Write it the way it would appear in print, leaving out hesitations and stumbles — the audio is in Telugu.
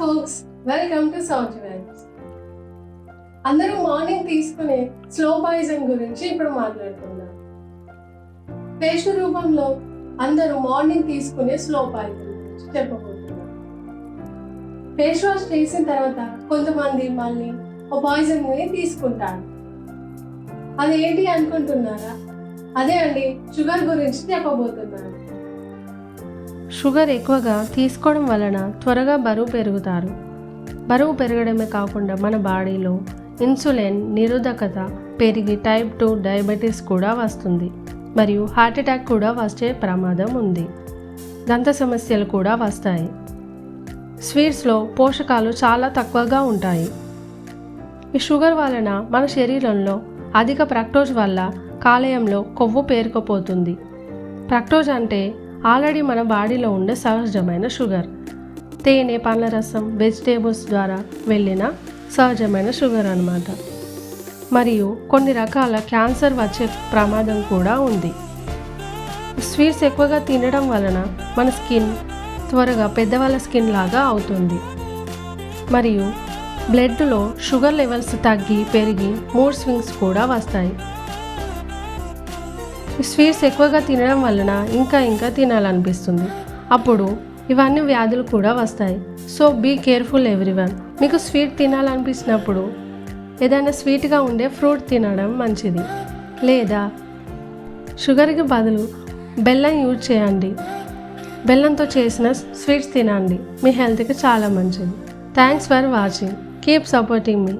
folks, welcome to Sound Vibes. అందరూ మార్నింగ్ తీసుకునే స్లో పాయిజన్ గురించి ఇప్పుడు మాట్లాడుకుందాం. పేస్ట్ రూపంలో అందరూ మార్నింగ్ తీసుకునే స్లో పాయిజన్ గురించి చెప్పబోతున్నాం. ఫేస్ వాష్ చేసిన తర్వాత కొంతమంది మళ్ళీ ఒక పాయిజన్ తీసుకుంటారు. అది ఏంటి అనుకుంటున్నారా? అదే అండి, షుగర్ గురించి చెప్పబోతున్నాను. షుగర్ ఎక్కువగా తీసుకోవడం వలన త్వరగా బరువు పెరుగుతారు. బరువు పెరగడమే కాకుండా మన బాడీలో ఇన్సులిన్ నిరోధకత పెరిగి టైప్ 2 డయాబెటీస్ కూడా వస్తుంది. మరియు హార్ట్ అటాక్ కూడా వచ్చే ప్రమాదం ఉంది. దంత సమస్యలు కూడా వస్తాయి. స్వీట్స్లో పోషకాలు చాలా తక్కువగా ఉంటాయి. ఈ షుగర్ వలన మన శరీరంలో అధిక ఫ్రక్టోజ్ వల్ల కాలేయంలో కొవ్వు పేరుకుపోతుంది. ఫ్రక్టోజ్ అంటే ఆల్రెడీ మన బాడీలో ఉండే సహజమైన షుగర్. తేనె, పండ్ల రసం, వెజిటేబుల్స్ ద్వారా వెళ్ళిన సహజమైన షుగర్ అన్నమాట. మరియు కొన్ని రకాల క్యాన్సర్ వచ్చే ప్రమాదం కూడా ఉంది. స్వీట్స్ ఎక్కువగా తినడం వలన మన స్కిన్ త్వరగా పెద్దవాళ్ళ స్కిన్ లాగా అవుతుంది. మరియు బ్లడ్లో షుగర్ లెవెల్స్ తగ్గి పెరిగి మూడ్ స్వింగ్స్ కూడా వస్తాయి. స్వీట్స్ ఎక్కువగా తినడం వలన ఇంకా తినాలనిపిస్తుంది. అప్పుడు ఇవన్నీ వ్యాధులు కూడా వస్తాయి. So be careful everyone. మీకు స్వీట్ తినాలనిపించినప్పుడు ఏదైనా స్వీట్గా ఉండే ఫ్రూట్ తినడం మంచిది. లేదా షుగర్కి బదులు బెల్లం యూజ్ చేయండి. బెల్లంతో చేసిన స్వీట్స్ తినండి. మీ హెల్త్కి చాలా మంచిది. Thanks for watching. Keep supporting me.